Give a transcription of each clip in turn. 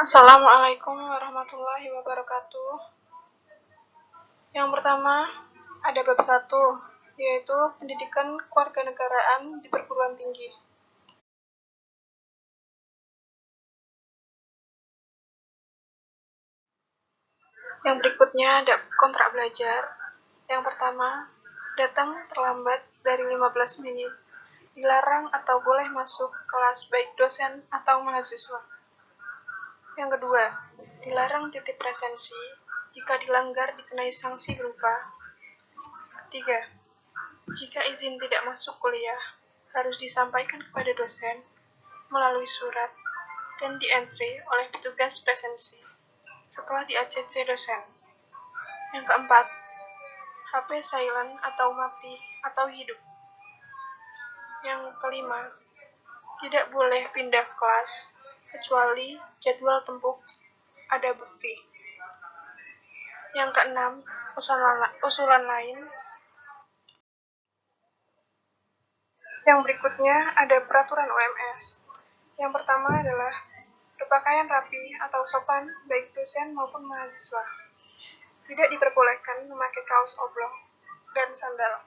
Assalamualaikum warahmatullahi wabarakatuh. Yang pertama, ada bab 1, yaitu pendidikan kewarganegaraan di perguruan tinggi. Yang berikutnya ada kontrak belajar. Yang pertama, datang terlambat dari 15 menit, dilarang atau boleh masuk kelas baik dosen atau mahasiswa. Yang kedua, dilarang titip presensi, jika dilanggar dikenai sanksi berupa 3. Jika izin tidak masuk kuliah, harus disampaikan kepada dosen melalui surat dan di-entry oleh petugas presensi setelah di-ACC dosen. Yang keempat, HP silent atau mati atau hidup. Yang kelima, tidak boleh pindah kelas kecuali jadwal tempuh ada bukti. Yang keenam, usulan lain. Yang berikutnya ada peraturan UMS. Yang pertama adalah berpakaian rapi atau sopan baik dosen maupun mahasiswa. Tidak diperbolehkan memakai kaos oblong dan sandal.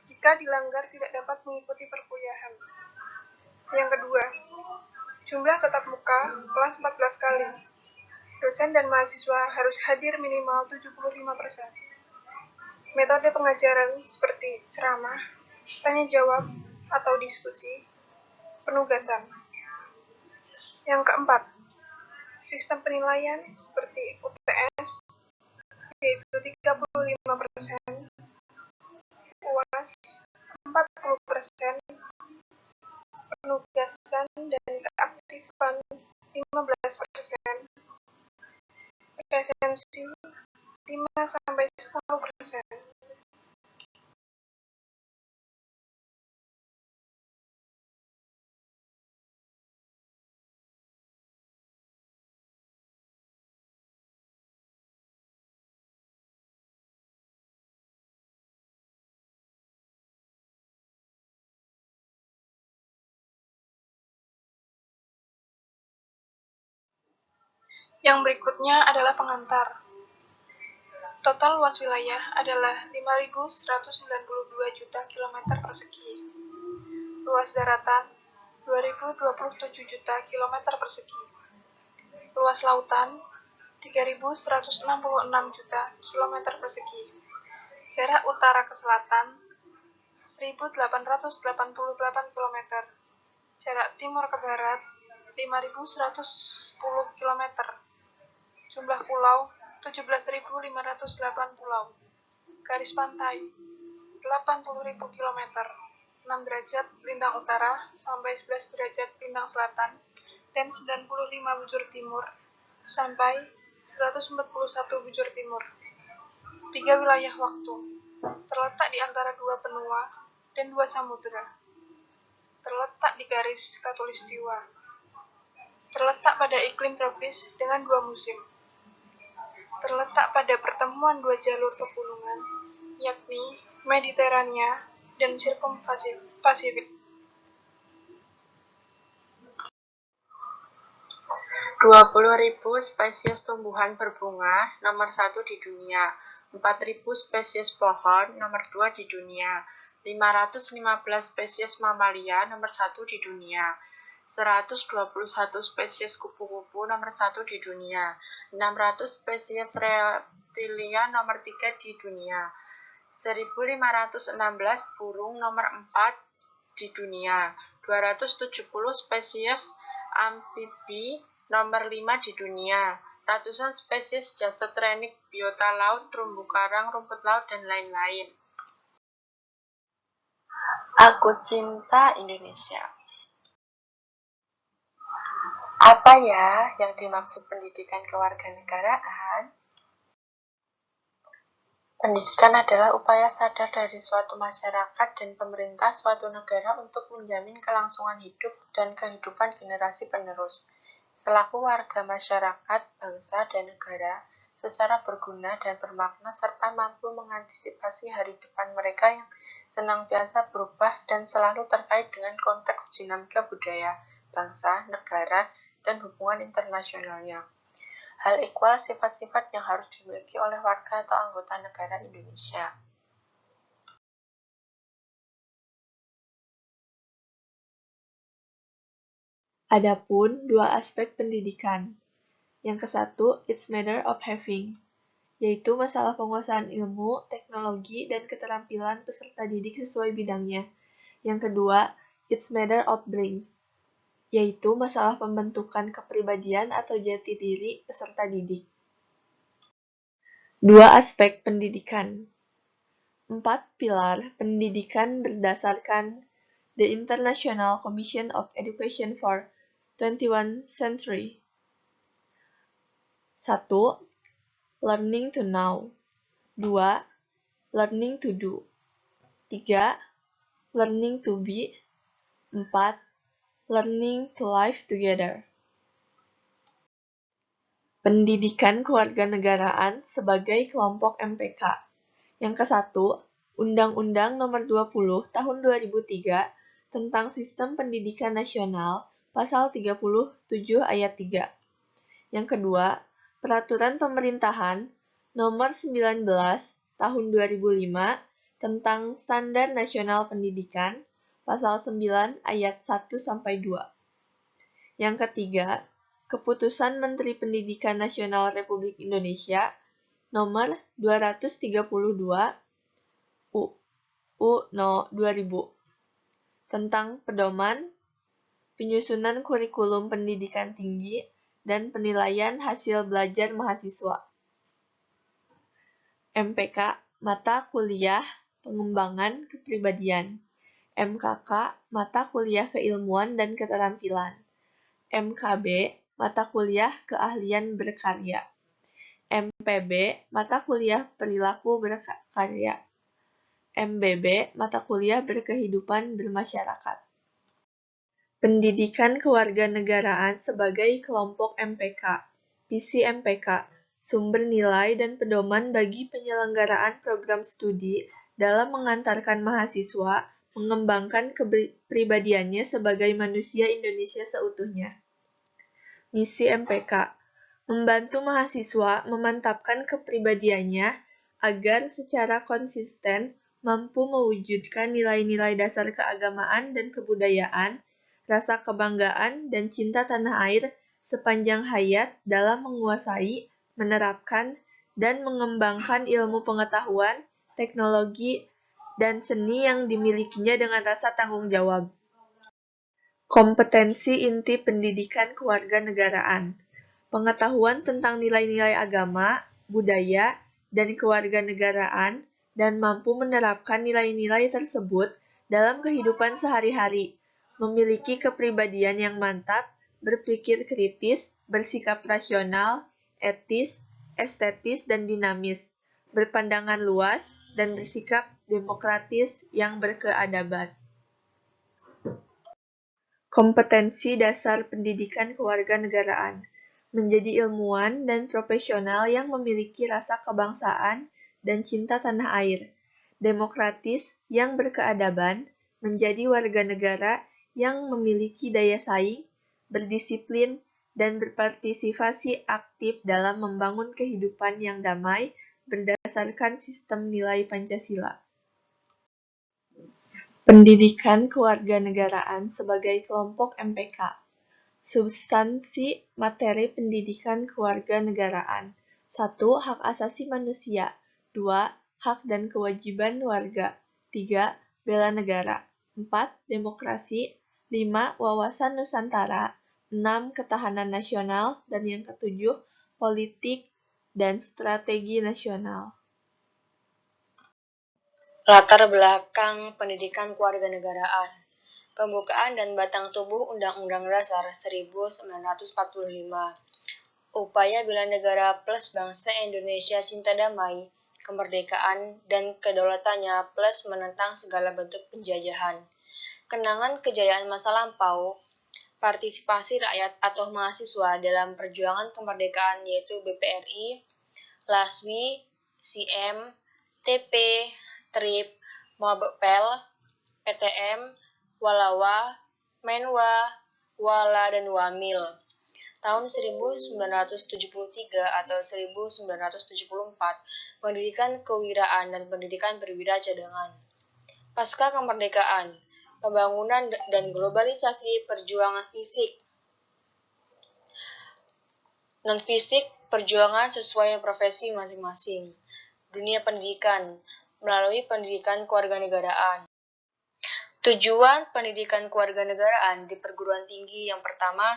Jika dilanggar tidak dapat mengikuti perkuliahan. Yang kedua, jumlah tatap muka kelas 14 kali. Dosen dan mahasiswa harus hadir minimal 75%. Metode pengajaran seperti ceramah, tanya jawab, atau diskusi, penugasan. Yang keempat, sistem penilaian seperti UTS, yaitu 35%, UAS 40%, penugasan dan keaktifan 15%, presensi 5-10%. Yang berikutnya adalah pengantar. Total luas wilayah adalah 5.192 juta kilometer persegi. Luas daratan 2.027 juta kilometer persegi. Luas lautan 3.166 juta kilometer persegi. Jarak utara ke selatan 1.888 km. Jarak timur ke barat 5.110 km. Jumlah pulau 17.508 pulau. Garis pantai 80.000 km. 6 derajat lintang utara sampai 11 derajat lintang selatan dan 95 bujur timur sampai 141 bujur timur. 3 wilayah waktu terletak di antara 2 benua dan 2 samudera. Terletak di garis khatulistiwa. Terletak pada iklim tropis dengan 2 musim. Terletak pada pertemuan 2 jalur pegunungan, yakni Mediterania dan Sirkumpasifik. 20.000 spesies tumbuhan berbunga nomor 1 di dunia, 4.000 spesies pohon nomor 2 di dunia, 515 spesies mamalia nomor 1 di dunia, 121 spesies kupu-kupu nomor 1 di dunia, 600 spesies reptilia nomor 3 di dunia, 1.516 burung nomor 4 di dunia, 270 spesies amfibi nomor 5 di dunia, ratusan spesies jasad renik, biota laut, terumbu karang, rumput laut, dan lain-lain. Aku cinta Indonesia. Apa ya yang dimaksud pendidikan kewarganegaraan? Pendidikan adalah upaya sadar dari suatu masyarakat dan pemerintah suatu negara untuk menjamin kelangsungan hidup dan kehidupan generasi penerus. Selaku warga masyarakat, bangsa, dan negara, secara berguna dan bermakna serta mampu mengantisipasi hari depan mereka yang senantiasa berubah dan selalu terkait dengan konteks dinamika budaya, bangsa, negara, dan hubungan internasionalnya. Hal ikhwal sifat-sifat yang harus dimiliki oleh warga atau anggota negara Indonesia. Adapun dua aspek pendidikan. Yang kesatu, it's matter of having, yaitu masalah penguasaan ilmu, teknologi, dan keterampilan peserta didik sesuai bidangnya. Yang kedua, it's matter of being, yaitu masalah pembentukan kepribadian atau jati diri peserta didik. Dua aspek pendidikan. 4 pilar pendidikan berdasarkan The International Commission of Education for 21st Century. 1. Learning to know. 2. Learning to do. 3. Learning to be. 4. Learning to live together. Pendidikan kewarganegaraan sebagai kelompok MPK. Yang kesatu, Undang-Undang Nomor 20 Tahun 2003 tentang Sistem Pendidikan Nasional, Pasal 37 Ayat 3. Yang kedua, Peraturan Pemerintahan Nomor 19 Tahun 2005 tentang Standar Nasional Pendidikan, Pasal 9 Ayat 1-2. Yang ketiga, Keputusan Menteri Pendidikan Nasional Republik Indonesia Nomor 232 UU No. 2000 tentang pedoman, penyusunan kurikulum pendidikan tinggi, dan penilaian hasil belajar mahasiswa. MPK, Mata Kuliah Pengembangan Kepribadian. MKK, Mata Kuliah Keilmuan dan Keterampilan. MKB, Mata Kuliah Keahlian Berkarya. MPB, Mata Kuliah Perilaku Berkarya. MBB, Mata Kuliah Berkehidupan Bermasyarakat. Pendidikan Kewarganegaraan sebagai kelompok MPK, visi MPK, sumber nilai dan pedoman bagi penyelenggaraan program studi dalam mengantarkan mahasiswa mengembangkan kepribadiannya sebagai manusia Indonesia seutuhnya. Misi MPK, membantu mahasiswa memantapkan kepribadiannya agar secara konsisten mampu mewujudkan nilai-nilai dasar keagamaan dan kebudayaan, rasa kebanggaan dan cinta tanah air sepanjang hayat dalam menguasai, menerapkan, dan mengembangkan ilmu pengetahuan, teknologi, dan seni yang dimilikinya dengan rasa tanggung jawab. Kompetensi inti pendidikan kewarganegaraan. Pengetahuan tentang nilai-nilai agama, budaya, dan kewarganegaraan, dan mampu menerapkan nilai-nilai tersebut dalam kehidupan sehari-hari, memiliki kepribadian yang mantap, berpikir kritis, bersikap rasional, etis, estetis, dan dinamis, berpandangan luas, dan bersikap demokratis yang berkeadaban. Kompetensi dasar pendidikan kewarganegaraan, menjadi ilmuwan dan profesional yang memiliki rasa kebangsaan dan cinta tanah air, demokratis yang berkeadaban, menjadi warga negara yang memiliki daya saing, berdisiplin, dan berpartisipasi aktif dalam membangun kehidupan yang damai berdasarkan sistem nilai Pancasila. Pendidikan kewarganegaraan sebagai kelompok MPK. Substansi materi pendidikan kewarganegaraan. 1. Hak asasi manusia. 2. Hak dan kewajiban warga. 3. Bela negara. 4. Demokrasi. 5. Wawasan Nusantara. 6. Ketahanan nasional. Dan yang ketujuh, politik dan strategi nasional. Latar belakang pendidikan kewarganegaraan. Pembukaan dan batang tubuh Undang-Undang Dasar 1945. Upaya bela negara plus bangsa Indonesia cinta damai, kemerdekaan, dan kedaulatannya plus menentang segala bentuk penjajahan. Kenangan kejayaan masa lampau, partisipasi rakyat atau mahasiswa dalam perjuangan kemerdekaan yaitu BPRI, LASWI, CM, TP, TRIP, Mabepel, PTM, Walawa, Menwa, Wala, dan Wamil. tahun 1973 atau 1974, pendidikan kewiraan dan pendidikan perwira cadangan. Pasca kemerdekaan, pembangunan dan globalisasi perjuangan fisik, non-fisik, perjuangan sesuai profesi masing-masing. Dunia pendidikan, melalui pendidikan kewarganegaraan. Tujuan pendidikan kewarganegaraan di perguruan tinggi yang pertama,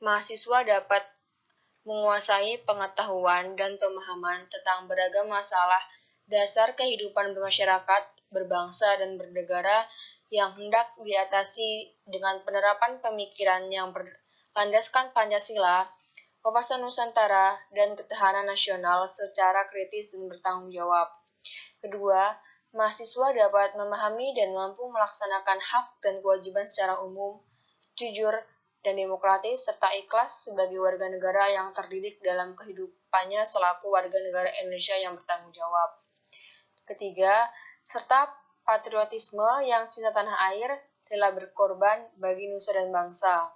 mahasiswa dapat menguasai pengetahuan dan pemahaman tentang beragam masalah dasar kehidupan bermasyarakat, berbangsa, dan bernegara yang hendak diatasi dengan penerapan pemikiran yang berlandaskan Pancasila, wawasan Nusantara, dan ketahanan nasional secara kritis dan bertanggung jawab. Kedua, mahasiswa dapat memahami dan mampu melaksanakan hak dan kewajiban secara umum, jujur, dan demokratis, serta ikhlas sebagai warga negara yang terdidik dalam kehidupannya selaku warga negara Indonesia yang bertanggung jawab. Ketiga, serta patriotisme yang cinta tanah air, rela berkorban bagi nusa dan bangsa.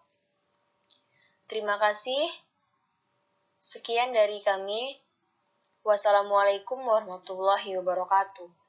Terima kasih. Sekian dari kami. Wassalamualaikum warahmatullahi wabarakatuh.